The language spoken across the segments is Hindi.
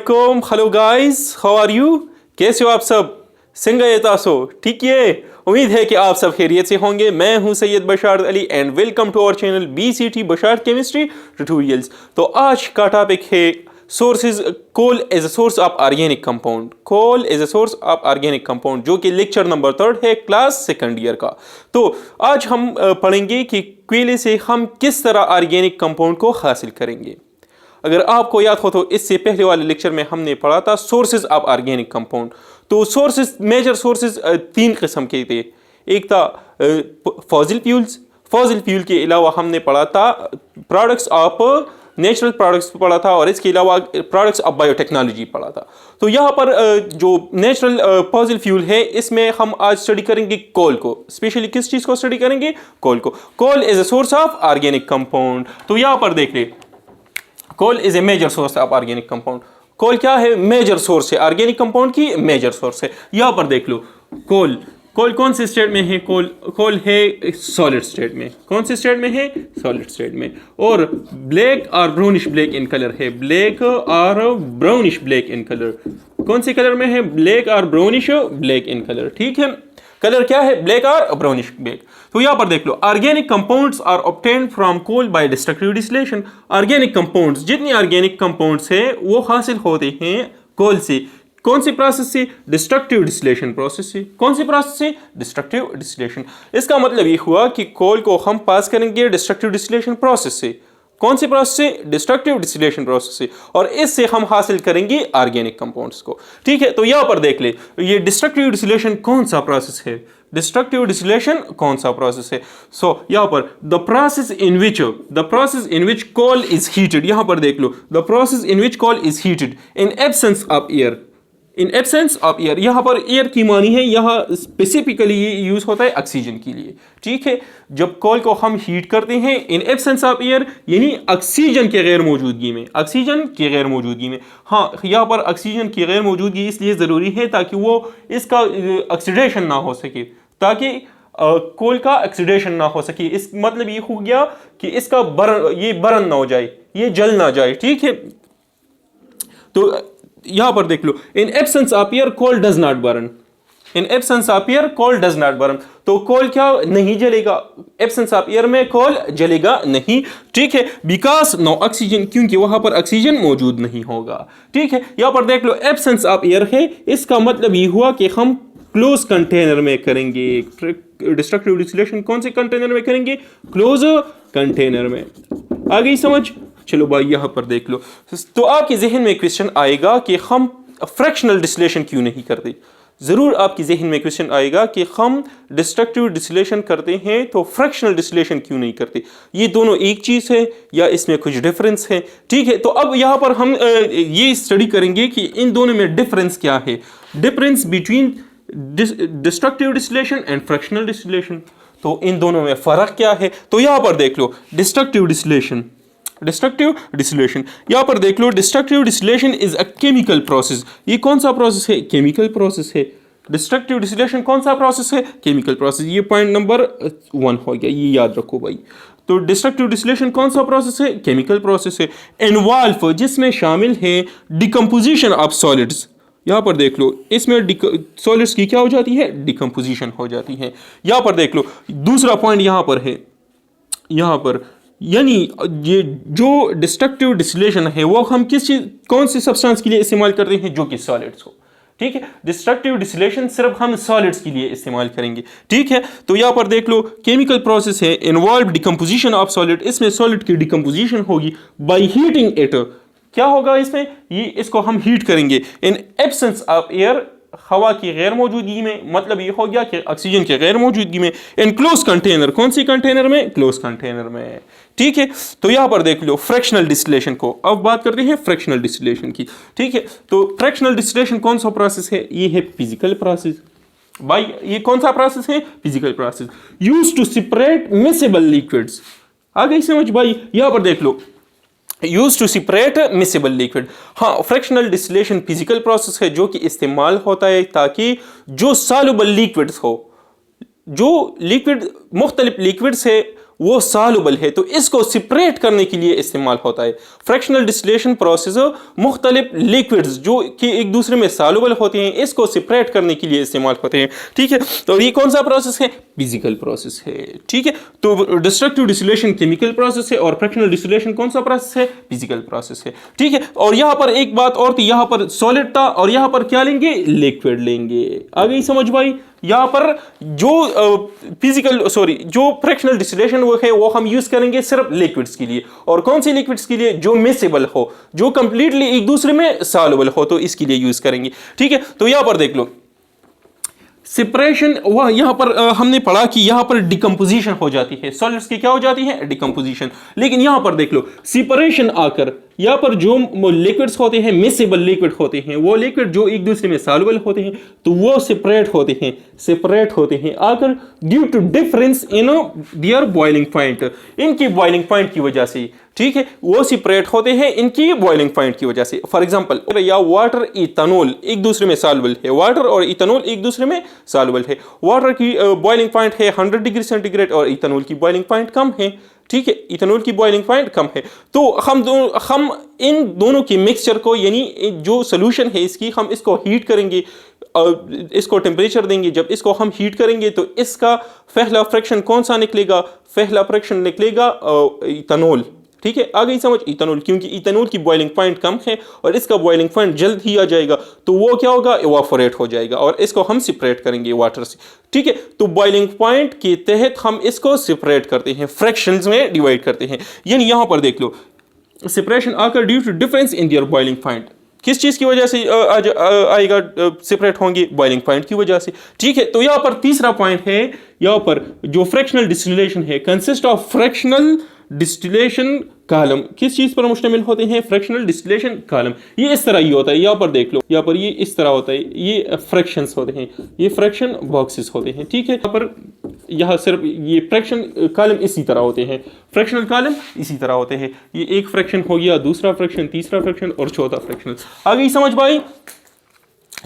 Hello guys, how are you? कैसे हो आप सब? सिंगा तासो ठीक है। उम्मीद है कि आप सब खैरियत से होंगे। मैं हूं Syed Basharat Ali and welcome to our channel BCT Basharat chemistry tutorials. तो आज का टॉपिक है sources coal as a source of organic compound. Coal as a source of organic compound, जो कि लेक्चर नंबर 3 है क्लास सेकंड ईयर का। तो आज हम पढ़ेंगे कि कोयले से हम किस तरह ऑर्गेनिक कंपाउंड को हासिल करेंगे। अगर आपको याद हो तो इससे पहले वाले लेक्चर में हमने पढ़ा था सोर्सेज ऑफ ऑर्गेनिक कंपाउंड। तो सोर्सेज, मेजर सोर्सेज 3 किस्म के थे। एक था फॉसिल फ्यूल्स। फॉसिल फ्यूल के अलावा हमने पढ़ा था प्रोडक्ट्स ऑफ नेचुरल प्रोडक्ट्स पढ़ा था, और इसके अलावा प्रोडक्ट्स ऑफ बायोटेक्नोलॉजी पढ़ा था। तो यहाँ पर जो नेचुरल फॉसिल फ्यूल है, इसमें हम आज स्टडी करेंगे कोल को। स्पेशली किस चीज़ को स्टडी करेंगे? कोल को। Coal is a source of organic compound. तो यहाँ पर देख ले, coal is a major source of organic compound. Coal क्या है? मेजर सोर्स है ऑर्गेनिक कंपाउंड की, मेजर सोर्स है। यहां पर देख लो, कोल कोल कौन से स्टेट में है? कोल है सॉलिड स्टेट में। कौन से स्टेट में है? सॉलिड स्टेट में। और ब्लैक और ब्राउनिश ब्लैक इन कलर है। ब्लैक और ब्राउनिश ब्लैक इन कलर। कौन से कलर में है? ब्लैक और ब्राउनिश ब्लैक इन कलर। ठीक है, कलर क्या है? ब्लैक और ब्राउनिश ब्लैक। तो यहां पर देख लो, organic compounds are obtained from coal by destructive distillation. Organic compounds, जितने ऑर्गेनिक कंपाउंड्स है वो हासिल होते हैं कोल से। कौन सी प्रोसेस से? डिस्ट्रक्टिव डिस्टिलेशन प्रोसेस से। कौन सी प्रोसेस से? Destructive distillation. इसका मतलब ये हुआ कि कोल को हम पास करेंगे डिस्ट्रक्टिव डिस्टिलेशन प्रोसेस से। कौन सी प्रोसेस से? डिस्ट्रक्टिव डिस्टिलेशन प्रोसेस से। और इससे हम हासिल करेंगे ऑर्गेनिक कंपाउंड्स को। ठीक है, तो यहां पर देख ले, ये डिस्ट्रक्टिव डिस्टिलेशन कौन सा प्रोसेस है? डिस्ट्रक्टिव डिस्टिलेशन कौन सा प्रोसेस है? सो यहां पर the process in which coal is heated. यहां पर देख लो, the process in which coal is heated in absence of air. In absence of air, यहां पर एयर की मानी है, यहां स्पेसिफिकली ये यूज होता है ऑक्सीजन के लिए। ठीक है, जब कोल को हम हीट करते हैं इन एब्सेंस ऑफ एयर, यानी ऑक्सीजन के गैर मौजूदगी में। ऑक्सीजन की गैर मौजूदगी में, हाँ, यहां पर ऑक्सीजन की गैर मौजूदगी इसलिए ज़रूरी है ताकि वो इसका ऑक्सीडेशन ना हो सके, ताकि कोल का ऑक्सीडेशन ना हो सके। इस मतलब ये हो गया कि इसका बर्न ना हो जाए, ये जल ना जाए। ठीक है, तो यहां पर देख लो, in absence of air coal does not burn. In absence of air coal does not burn. तो कोल क्या नहीं जलेगा? एब्सेंस ऑफ एयर में कोल जलेगा नहीं। ठीक है, बिकॉज नो ऑक्सीजन, क्योंकि वहां पर ऑक्सीजन मौजूद नहीं होगा। ठीक है, यहां पर देख लो, एब्सेंस ऑफ एयर है, इसका मतलब ये हुआ कि हम क्लोज कंटेनर में करेंगे डिस्ट्रक्टिव डिस्टिलेशन। कौन से कंटेनर में करेंगे? क्लोज कंटेनर में। आ गई समझ? चलो भाई, यहां पर देख लो। तो आपके जहन में क्वेश्चन आएगा कि हम फ्रैक्शनल डिस्टिलेशन क्यों नहीं करते। जरूर आपके जहन में क्वेश्चन आएगा कि हम डिस्ट्रक्टिव डिस्टिलेशन करते हैं तो फ्रैक्शनल डिस्टिलेशन क्यों नहीं करते। ये दोनों एक चीज है या इसमें कुछ डिफरेंस है? ठीक है, तो अब यहां पर हम ये स्टडी करेंगे कि इन दोनों में डिफरेंस क्या है। Difference between destructive distillation and fractional distillation. तो इन दोनों में फर्क क्या है? तो यहां पर देख लो, डिस्ट्रक्टिव डिस्टिलेशन यहां पर देख लो, destructive distillation is a chemical process. ये कौन सा प्रोसेस है? केमिकल प्रोसेस है। डिस्ट्रक्टिव डिस्टिलेशन कौन सा प्रोसेस है? Chemical process. ये पॉइंट नंबर 1 हो गया, ये याद रखो भाई। तो डिस्ट्रक्टिव डिस्टिलेशन कौन सा प्रोसेस है? केमिकल प्रोसेस है। इन्वॉल्व, जिसमें शामिल है डिकम्पोजिशन ऑफ सॉलिड्स। यहां पर देख लो, इसमें सॉलिड्स की क्या हो जाती है? डिकम्पोजिशन हो जाती है। यहां पर देख लो, दूसरा पॉइंट यहां पर है, यहां पर यानी ये जो डिस्ट्रक्टिव डिस्टिलेशन है वो हम किस चीज, कौन सी सब्सटेंस के लिए इस्तेमाल करते हैं? जो कि सॉलिड्स हो। ठीक है, डिस्ट्रक्टिव डिस्टिलेशन सिर्फ हम सॉलिड्स के लिए इस्तेमाल करेंगे। ठीक है, तो यहां पर देख लो, केमिकल प्रोसेस है, इन्वॉल्व डिकम्पोजिशन ऑफ सॉलिड। इसमें सॉलिड की डिकम्पोजिशन होगी बाय हीटिंग इट। क्या होगा इसमें? ये इसको हम हीट करेंगे इन एब्सेंस ऑफ एयर, हवा की गैर मौजूदगी में। मतलब ये हो गया कि ऑक्सीजन की गैर मौजूदगी में। इन क्लोज कंटेनर, कौन सी कंटेनर में? क्लोज कंटेनर में। ठीक है, तो यहां पर देख लो फ्रैक्शनल डिस्टिलेशन को। अब बात करते हैं फ्रैक्शनल डिस्टिलेशन की। ठीक है, तो फ्रैक्शनल डिस्टिलेशन कौन सा प्रोसेस है? ये है फिजिकल प्रोसेस। भाई ये कौन सा प्रोसेस है? Physical process. Used to separate miscible liquids. आ गई समझ भाई? यहां पर देख लो, use to separate miscible liquid. हाँ, फ्रैक्शनल डिस्टिलेशन फिजिकल प्रोसेस है जो कि इस्तेमाल होता है ताकि जो सॉल्युबल लिक्विड्स हो, जो लिक्विड मुख्तलिफ लिक्विड्स है वो सॉल्युबल है, तो इसको सेपरेट करने के लिए इस्तेमाल होता है। फ्रैक्शनल डिस्टिलेशन प्रोसेस मुख्तलिफ लिक्विड्स जो कि एक दूसरे में सॉल्युबल होते हैं, इसको सेपरेट करने के लिए इस्तेमाल होते हैं। ठीक है, तो ये कौन सा प्रोसेस है? फिजिकल प्रोसेस है। ठीक है, तो डिस्ट्रक्टिव डिस्टिलेशन केमिकल प्रोसेस है और फ्रैक्शनल डिस्टिलेशन कौन सा प्रोसेस है? फिजिकल प्रोसेस है। ठीक है, और यहां पर एक बात और थी, यहां पर सॉलिड था और यहां पर क्या लेंगे? लिक्विड लेंगे। आ गई समझ भाई? यहां पर जो फ्रैक्शनल डिस्टिलेशन वो है वो हम यूज करेंगे सिर्फ लिक्विड्स के लिए। और कौन सी लिक्विड्स के लिए? जो मिक्सेबल हो, जो कंप्लीटली एक दूसरे में सॉल्युबल हो, तो इसके लिए यूज करेंगे। ठीक है, तो यहां पर देख लो सेपरेशन, वह यहां पर हमने पढ़ा कि यहां पर डिकम्पोजिशन हो जाती है, सॉलिड्स की क्या हो जाती है? डिकम्पोजिशन। लेकिन यहां पर देख लो सेपरेशन आकर यहां पर जो लिक्विड्स होते हैं, मिक्सेबल लिक्विड होते हैं, वो लिक्विड जो एक दूसरे में सॉल्युबल होते हैं, तो वो सेपरेट होते हैं आकर due to difference in their boiling point, इनकी बॉइलिंग पॉइंट की वजह से। ठीक है, वो सेपरेट होते हैं इनकी बॉइलिंग पॉइंट की वजह से। फॉर एग्जांपल या वाटर इथेनॉल एक दूसरे में सॉल्युबल है, वाटर और इथेनॉल एक दूसरे में सॉल्युबल है। वाटर की बॉइलिंग पॉइंट है 100 डिग्री सेंटीग्रेड और इथेनॉल की बॉइलिंग पॉइंट कम है। ठीक है, इथेनॉल की बॉइलिंग पॉइंट कम है, तो हम इन दोनों के मिक्सचर को, यानी जो सोल्यूशन है इसकी, हम इसको हीट करेंगे, इसको टेम्परेचर देंगे। जब इसको हम हीट करेंगे तो इसका पहला फ्रैक्शन कौन सा निकलेगा? पहला फ्रैक्शन निकलेगा इथेनॉल। ठीक है, आ गई समझ? इथेनॉल, क्योंकि इथेनॉल की बॉइलिंग पॉइंट कम है और इसका बॉइलिंग पॉइंट जल्द ही आ जाएगा, तो वो क्या होगा? इवापोरेट हो जाएगा और इसको हम सेपरेट करेंगे वाटर से। ठीक है, तो बॉइलिंग पॉइंट के तहत हम इसको सेपरेट करते हैं, फ्रैक्शंस में डिवाइड करते हैं। यानी यहां पर देख लो सेपरेशन आकर due to difference in their boiling point, किस चीज की वजह से आएगा सेपरेट होंगे? बॉइलिंग पॉइंट की वजह से। ठीक है, तो यहां पर तीसरा पॉइंट है, यहां पर जो फ्रैक्शनल डिस्टिलेशन है consist of fractional distillation column. किस चीज पर मुश्तमिल होते हैं? Fractional distillation column. ये इस तरह ही होता है, यहां पर देख लो, यहां पर ये इस तरह होता है, ये फ्रैक्शंस होते हैं, ये फ्रैक्शन बॉक्सेस होते हैं। ठीक है, यहां पर यहां सिर्फ ये फ्रैक्शन कॉलम इसी तरह होते हैं, फ्रैक्शनल कॉलम इसी तरह होते हैं। ये एक फ्रैक्शन हो गया, दूसरा फ्रैक्शन, तीसरा फ्रैक्शन और चौथा फ्रैक्शन। आ गई समझ भाई?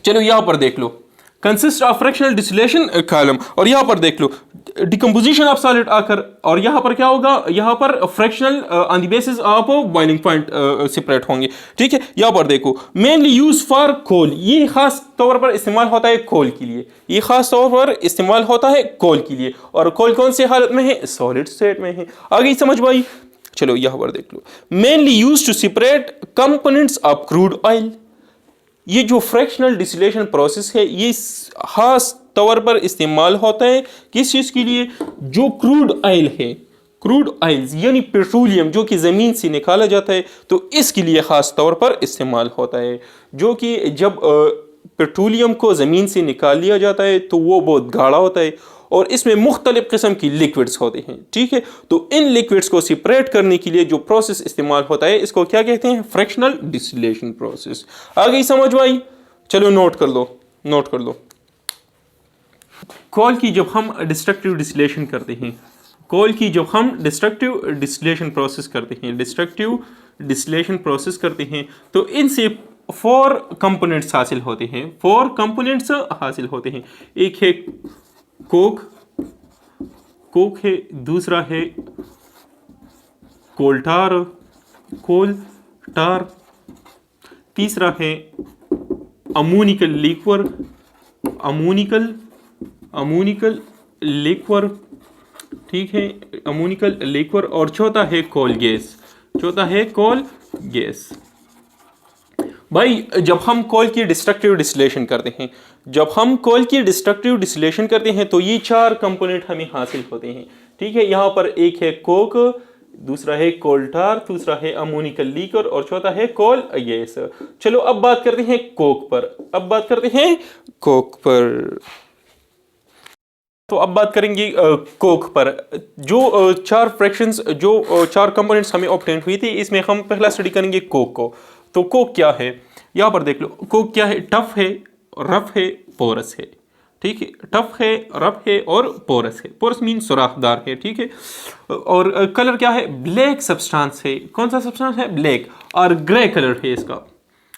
चलो यहां पर देख लो consist of fractional distillation column, और यहां पर देख लो डिकम्पोजिशन ऑफ सॉलिड आकर, और यहां पर क्या होगा? यहां पर fractional on the basis of boiling point separate होंगे। ठीक है, यहां पर देखो मेनली यूज फॉर कोल, ये खास तौर पर इस्तेमाल होता है कोल के लिए, ये खास तौर पर इस्तेमाल होता है कोल के लिए। और कोल कौन से हालत में है? सॉलिड स्टेट में है। आ गई समझ भाई? चलो यहां पर देख लो mainly use to separate components of crude oil. ये जो फ्रैक्शनल डिस्टिलेशन प्रोसेस है ये खास तौर पर इस्तेमाल होता है किस चीज़ के लिए? जो क्रूड ऑयल है, क्रूड ऑयल्स यानी पेट्रोलियम जो कि ज़मीन से निकाला जाता है, तो इसके लिए ख़ास तौर पर इस्तेमाल होता है। जो कि जब पेट्रोलियम को ज़मीन से निकाल लिया जाता है तो वो बहुत गाढ़ा होता है और इसमें मुख्तलिफ किस्म की लिक्विड्स होते हैं। ठीक है, तो इन लिक्विड्स को सेपरेट करने के लिए जो प्रोसेस इस्तेमाल होता है इसको क्या कहते हैं? Fractional distillation process. आ गई समझ भाई? चलो नोट कर लो। कोल की जब हम डिस्ट्रक्टिव डिस्टिलेशन करते हैं, कोल की जब हम डिस्ट्रक्टिव डिस्टिलेशन प्रोसेस करते हैं, तो इनसे 4 कंपोनेंट्स हासिल होते हैं। एक है कोक है, दूसरा है कोल टार, तीसरा है अमोनिकल लिक्वर, ठीक है, अमोनिकल लिक्वर, और चौथा है कोल गैस। भाई जब हम कोल की डिस्ट्रक्टिव डिस्टिलेशन करते हैं तो ये 4 कंपोनेंट हमें हासिल होते हैं। ठीक है, यहाँ पर एक है कोक, दूसरा है कोल टार, दूसरा है अमोनिकल लिक्वर और चौथा है कोल गैस। चलो अब बात करते हैं कोक पर। तो अब बात करेंगे कोक पर। जो 4 फ्रैक्शंस, जो 4 कंपोनेंट्स हमें ऑब्टेन हुई थी, इसमें हम पहला स्टडी करेंगे कोक को। तो कोक क्या है? यहाँ पर देख लो कोक क्या है? टफ है, रफ है, पोरस है। ठीक है, टफ है, रफ है और पोरस है। पोरस मीन सुराखदार है। ठीक है, और कलर क्या है? ब्लैक सब्सटेंस है। कौन सा सब्सटेंस है? ब्लैक, और ग्रे कलर है इसका।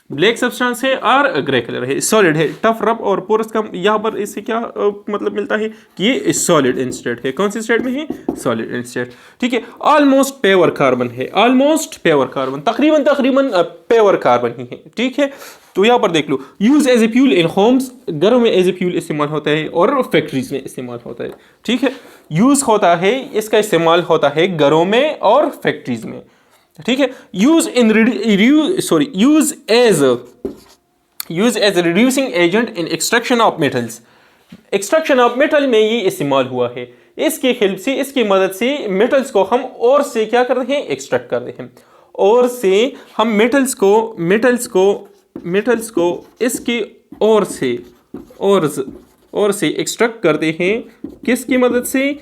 ब्लैक सब्सटेंस है और ग्रे कलर है, सॉलिड है, टफ रफ और पोरस का यहाँ पर इससे क्या मतलब मिलता है कि ये सॉलिड इन स्टेट है। कौन सी स्टेट में है? Solid in state. ठीक है, ऑलमोस्ट प्योर कार्बन है, ऑलमोस्ट प्योर कार्बन, तकरीबन तकरीबन प्योर कार्बन ही है। ठीक है, तो यहाँ पर देख लो, use as a fuel in homes, घरों में एज ए फ्यूल इस्तेमाल होता है और फैक्ट्रीज में इस्तेमाल होता है। ठीक है, यूज होता है, इसका इस्तेमाल होता है घरों में और फैक्ट्रीज में। ठीक है, use as reducing agent in extraction of metals, extraction of metal में ये इस्तेमाल हुआ है। इसके हेल्प से, इसकी मदद से मेटल्स को हम और से क्या कर रहे हैं? एक्सट्रैक्ट कर रहे हैं। और से हम मेटल्स को इसके और से एक्सट्रैक्ट करते हैं। किसकी मदद से?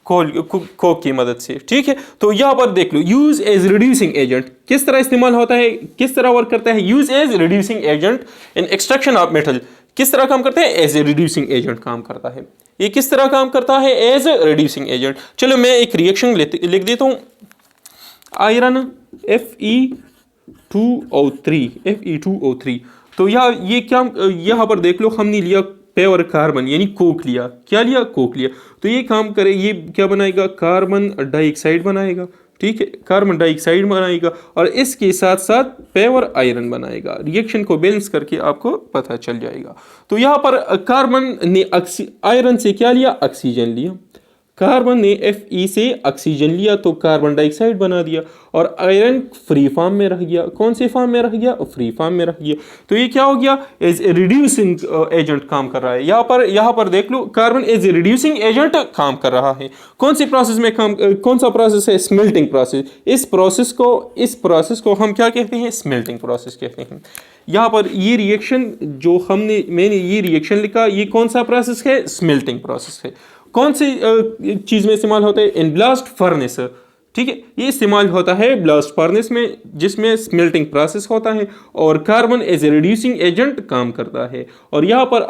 कोक की मदद से। ठीक है, तो यहां पर देख लो, यूज एज रिड्यूसिंग एजेंट किस तरह इस्तेमाल होता है, किस तरह वर्क करता है? Use as reducing agent in extraction of metal, किस तरह काम करता है? एज ए रिड्यूसिंग एजेंट काम करता है। ये किस तरह काम करता है? As a reducing agent. चलो मैं एक रिएक्शन लिख देता हूं, आयरन Fe2O3, तो ये क्या, यहां पर देख लो, हमने लिया प्योर कार्बन यानी कोक लिया। क्या लिया? कोक लिया। तो ये काम करे, ये क्या बनाएगा? कार्बन डाइऑक्साइड बनाएगा। ठीक है, कार्बन डाइऑक्साइड बनाएगा और इसके साथ साथ प्योर आयरन बनाएगा। रिएक्शन को बैलेंस करके आपको पता चल जाएगा। तो यहाँ पर कार्बन ने आयरन से क्या लिया? ऑक्सीजन लिया। कार्बन ने Fe से ऑक्सीजन लिया तो कार्बन डाइऑक्साइड बना दिया और आयरन फ्री फॉर्म में रह गया। कौन से फॉर्म में रह गया? फ्री फॉर्म में रह गया। तो ये क्या हो गया? एज ए रिड्यूसिंग एजेंट काम कर रहा है। यहाँ पर देख लो, carbon as a reducing agent काम कर रहा है। कौन सी प्रोसेस में कौन सा प्रोसेस है? Smelting process. इस प्रोसेस को हम क्या कहते हैं? स्मेल्टिंग प्रोसेस कहते हैं। यहाँ पर ये रिएक्शन जो मैंने ये रिएक्शन लिखा, ये कौन सा प्रोसेस है? स्मेल्टिंग प्रोसेस है। कौन सी चीज में इस्तेमाल होता है? In blast furnace. ठीक है, ये इस्तेमाल होता है ब्लास्ट फर्नेस में, जिसमें स्मेल्टिंग प्रोसेस होता है और carbon as a reducing agent काम करता है। और यहाँ पर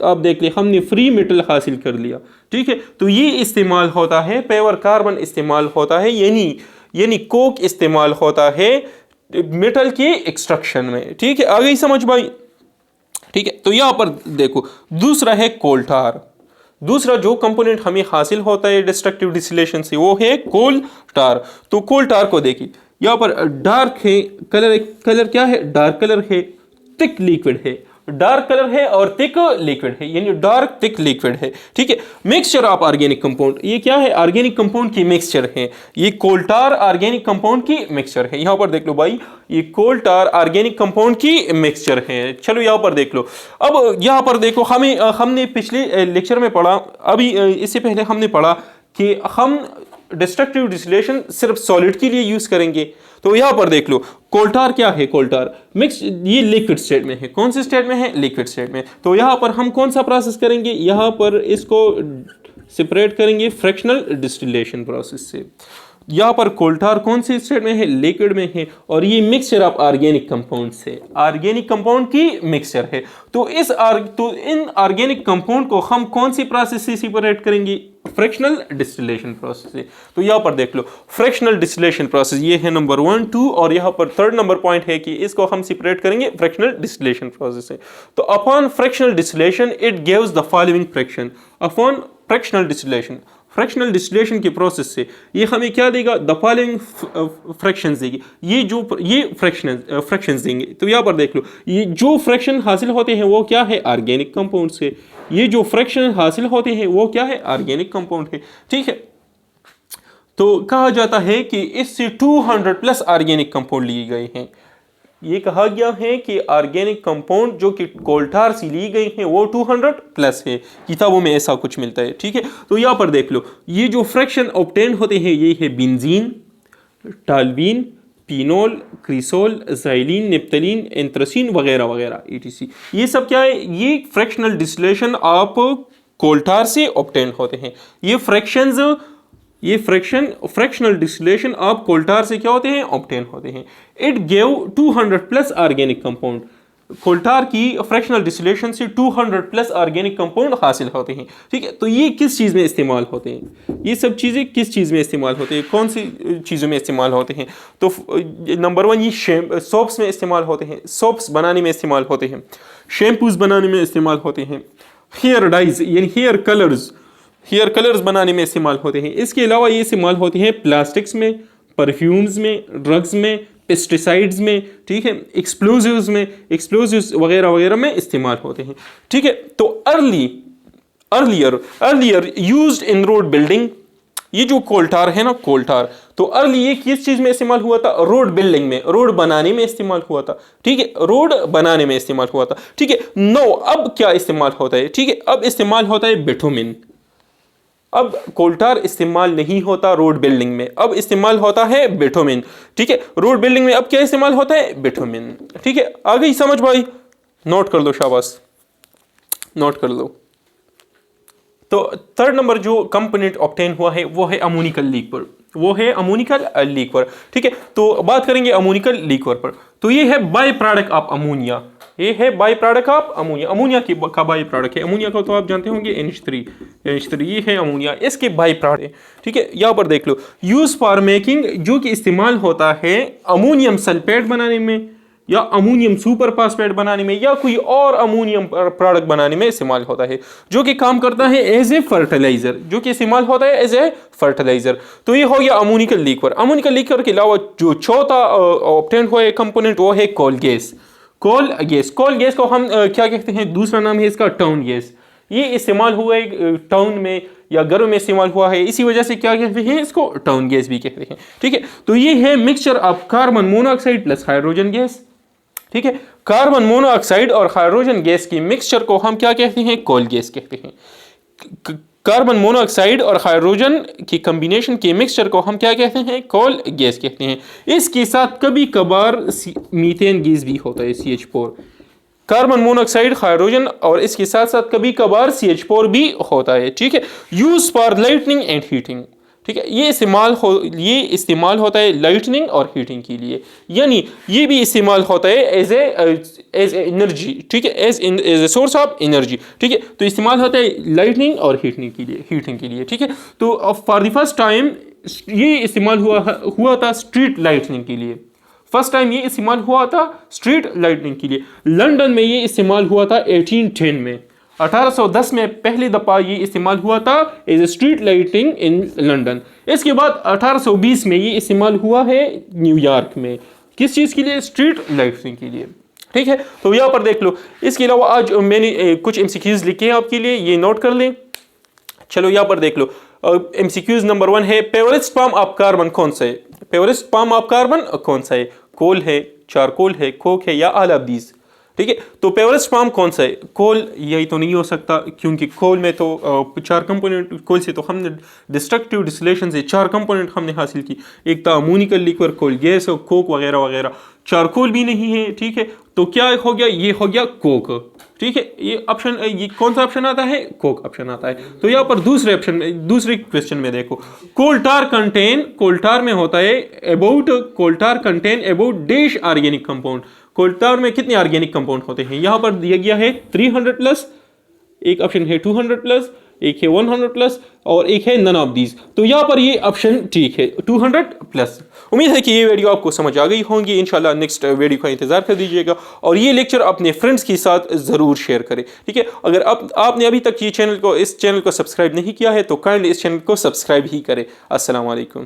आप देख ले, हमने फ्री मेटल हासिल कर लिया। ठीक है, तो ये इस्तेमाल होता है, प्योर कार्बन इस्तेमाल होता है, यानी कोक इस्तेमाल होता है मेटल के एक्सट्रैक्शन में। ठीक है, आ गई समझ भाई? ठीक है, तो यहाँ पर देखो, दूसरा है कोल टार। दूसरा जो कंपोनेंट हमें हासिल होता है डिस्ट्रक्टिव डिस्टिलेशन से, वो है कोल टार। तो कोल टार को देखिए, यहाँ पर डार्क है कलर क्या है? डार्क कलर है, थिक लिक्विड है। डार्क कलर है और थिक लिक्विड है, यानी डार्क थिक लिक्विड है। ठीक है, मिक्सचर ऑफ ऑर्गेनिक कंपाउंड, ये क्या है? ऑर्गेनिक कंपाउंड की मिक्सचर है। ये कोल टार ऑर्गेनिक कंपाउंड की मिक्सचर है। यहाँ पर देख लो भाई, ये कोल टार ऑर्गेनिक कंपाउंड की मिक्सचर है। चलो यहाँ पर देख लो। अब यहाँ पर देखो, हमने पिछले लेक्चर में पढ़ा, अभी इससे पहले हमने पढ़ा कि हम डिस्ट्रक्टिव डिस्टिलेशन सिर्फ सॉलिड के लिए यूज करेंगे। तो यहां पर देख लो, कोल्टार क्या है? कोल्टार मिक्स, ये लिक्विड स्टेट में है। कौन से स्टेट में है? लिक्विड स्टेट में। तो यहां पर हम कौन सा प्रोसेस करेंगे? यहां पर इसको सेपरेट करेंगे फ्रैक्शनल डिस्टिलेशन प्रोसेस से। यहाँ पर कोल्टार कौन से स्टेट में है? लिक्विड में है और ये मिक्सचर ऑफ ऑर्गेनिक कंपाउंड से, ऑर्गेनिक कंपाउंड की मिक्सचर है। तो इन ऑर्गेनिक कंपाउंड को हम कौन सी प्रोसेस से सेपरेट करेंगे? फ्रैक्शनल डिस्टिलेशन प्रोसेस से। तो यहाँ पर देख लो, फ्रैक्शनल डिस्टिलेशन प्रोसेस ये है नंबर 1, 2 और यहाँ पर 3rd नंबर पॉइंट है कि इसको हम सेपरेट करेंगे फ्रैक्शनल डिस्टिलेशन प्रोसेस से। तो upon fractional distillation it gives the following fraction. Upon fractional distillation के प्रोसेस से ये हमें क्या देगा? द फॉलोइंग फ्रैक्शंस देगी। ये फ्रैक्शंस देंगे। तो यहाँ पर देख लो, ये जो फ्रैक्शन हासिल होते हैं वो क्या है? ऑर्गेनिक कंपाउंड से। ये जो फ्रैक्शन हासिल होते हैं वो क्या है? ऑर्गेनिक कंपाउंड है। ठीक है, तो कहा जाता है कि इससे 200 प्लस ऑर्गेनिक कंपाउंड लिए गए हैं। ये कहा गया है कि ऑर्गेनिक कंपाउंड जो कि कोल्टार से ली गई हैं वो 200 प्लस है। किताबों में ऐसा कुछ मिलता है। ठीक है, तो यहाँ पर देख लो, ये जो फ्रैक्शन ऑब्टेन होते हैं ये है benzene, toluene, phenol, cresol, xylene, naphthalene, anthracene वगैरह वगैरह etc। ये सब क्या है? ये फ्रैक्शनल डिस्टिलेशन ऑफ कोल्टार से ऑब्टेन होते हैं। ये फ्रैक्शनल डिस्टिलेशन ऑफ कोल्टार से क्या होते हैं? ऑब्टेन होते हैं। It give 200 plus organic compound. Coal tar की फ्रैक्शनल डिस्टिलेशन से 200 प्लस ऑर्गेनिक कंपाउंड हासिल होते हैं। ठीक है, तो ये किस चीज़ में इस्तेमाल होते हैं, ये सब चीज़ें किस चीज़ में इस्तेमाल होते हैं, कौन सी चीज़ों में इस्तेमाल होते हैं? तो नंबर 1 ये सोप्स में इस्तेमाल होते हैं, सोप्स बनाने में इस्तेमाल होते हैं, शैम्पूज बनाने में इस्तेमाल होते हैं, हेयर डाइज यानी हेयर कलर्स बनाने में इस्तेमाल होते हैं। इसके अलावा ये इस्तेमाल होते हैं प्लास्टिक्स में, परफ्यूम्स में, ड्रग्स में, पेस्टिसाइड्स में, ठीक है, एक्सप्लोजिव्स वगैरह वगैरह में इस्तेमाल होते हैं। ठीक है, तो earlier used in road building, ये जो कोल्टार है ना, कोल्टार, तो अर्ली ये किस चीज में इस्तेमाल हुआ था? रोड बिल्डिंग में, रोड बनाने में इस्तेमाल हुआ था। ठीक है, रोड बनाने में इस्तेमाल हुआ था। ठीक है, नो अब क्या इस्तेमाल होता है? ठीक है, अब इस्तेमाल होता है बिटुमिन। अब कोल्टार इस्तेमाल नहीं होता रोड बिल्डिंग में, अब इस्तेमाल होता है बिटुमिन। ठीक है, रोड बिल्डिंग में अब क्या इस्तेमाल होता है? बिटुमिन। ठीक है, आ गई समझ भाई? नोट कर लो, शाबाश, नोट कर लो। तो थर्ड नंबर जो कंपोनेंट ऑब्टेन हुआ है वो है अमोनिकल लीक्वर, वो है अमोनिकल लीक्वर। ठीक है, तो बात करेंगे अमोनिकल लीक्वर पर। तो ये है बाय प्रोडक्ट ऑफ अमोनिया, ये है by product of ammonia. Ammonia का बाय प्रोडक्ट है, अमोनिया का तो आप जानते होंगे NH3, ये है अमोनिया, इसके बाय प्रोडक्ट है। ठीक है, यहाँ पर देख लो, यूज फॉर मेकिंग, जो कि इस्तेमाल होता है अमोनियम सल्फेट बनाने में या अमोनियम सुपर फास्फेट बनाने में या कोई और अमोनियम प्रोडक्ट बनाने में इस्तेमाल होता है, जो कि काम करता है एज ए फर्टिलाइजर, जो कि इस्तेमाल होता है एज ए फर्टिलाइजर। तो ये हो गया अमोनिकल लीक्वर। अमोनिकल लीक्वर के अलावा जो चौथा ऑब्टेन हुआ कंपोनेंट वो है कोल गैस। कोल गैस को हम क्या कहते हैं? दूसरा नाम है इसका टाउन गैस। ये इस्तेमाल हुआ है टाउन में या घरों में इस्तेमाल हुआ है, इसी वजह से क्या कहते हैं इसको? टाउन गैस भी कहते हैं। ठीक है, तो ये है mixture of carbon monoxide plus hydrogen gas. ठीक है, कार्बन मोनोऑक्साइड और हाइड्रोजन गैस की मिक्सचर को हम क्या कहते हैं? कोल गैस कहते हैं। कार्बन मोनोऑक्साइड और हाइड्रोजन की कॉम्बिनेशन के मिक्सचर को हम क्या कहते हैं? कोल गैस कहते हैं। इसके साथ कभी कभार मीथेन गैस भी होता है, CH4। कार्बन मोनोऑक्साइड, हाइड्रोजन और इसके साथ साथ कभी कभार CH4 भी होता है। ठीक है, use for lightning and heating. ठीक है, ये इस्तेमाल होता है लाइटनिंग और हीटिंग के लिए, यानी ये भी इस्तेमाल होता है एज ए एनर्जी। ठीक है, as a source of energy. ठीक है, तो इस्तेमाल होता है लाइटनिंग और हीटिंग के लिए। ठीक है, तो फॉर द फर्स्ट टाइम ये इस्तेमाल हुआ था स्ट्रीट लाइटनिंग के लिए। फर्स्ट टाइम ये इस्तेमाल हुआ था स्ट्रीट लाइटनिंग के लिए। लंदन में ये इस्तेमाल हुआ था 1810 में। 1810 में पहली दफा ये इस्तेमाल हुआ था as a street lighting in London. इसके बाद 1820 में ये इस्तेमाल हुआ है न्यूयॉर्क में। किस चीज़ के लिए? स्ट्रीट लाइटिंग के लिए। ठीक है, तो यहाँ पर देख लो। इसके अलावा आज मैंने कुछ MCQs लिखे हैं आपके लिए, ये नोट कर लें। चलो यहाँ पर देख लो, MCQs नंबर 1 है, प्योरेस्ट फॉर्म ऑफ कार्बन कौन सा है? प्योरेस्ट फॉर्म ऑफ कार्बन कौन सा है? कोल है, चारकोल है, कोक है या ऑल ऑफ दीज? ठीक है, तो प्योरेस्ट फॉर्म कौन सा है? कोल। यही तो नहीं हो सकता, क्योंकि कोल में तो 4 कंपोनेंट, कोल से तो हमने डिस्ट्रक्टिव डिस्टिलेशन से 4 कंपोनेंट हमने हासिल की। एक था अमोनिकल लिक्वर, कोल गैस और कोक वगैरह वगैरह। चारकोल भी नहीं है। ठीक है, तो क्या हो गया? ये हो गया कोक। ठीक है, ये कौन सा ऑप्शन आता है? कोक ऑप्शन आता है। तो यहाँ पर दूसरे क्वेश्चन में देखो, कोल्टार में होता है coal tar contain about dash organic compound. Coal tar में कितने ऑर्गेनिक कंपाउंड होते हैं? यहाँ पर दिया गया है 300 प्लस, एक ऑप्शन है 200 प्लस, एक है 100 प्लस और एक है नन ऑफ दीज। तो यहाँ पर ये ऑप्शन ठीक है, 200 प्लस। उम्मीद है कि ये वीडियो आपको समझ आ गई होंगी। इंशाल्लाह नेक्स्ट वीडियो का इंतजार कर दीजिएगा और ये लेक्चर अपने फ्रेंड्स के साथ ज़रूर शेयर करें। ठीक है, अगर आपने अभी तक इस चैनल को सब्सक्राइब नहीं किया है तो काइंडली इस चैनल को सब्सक्राइब ही करें। अस्सलाम वालेकुम।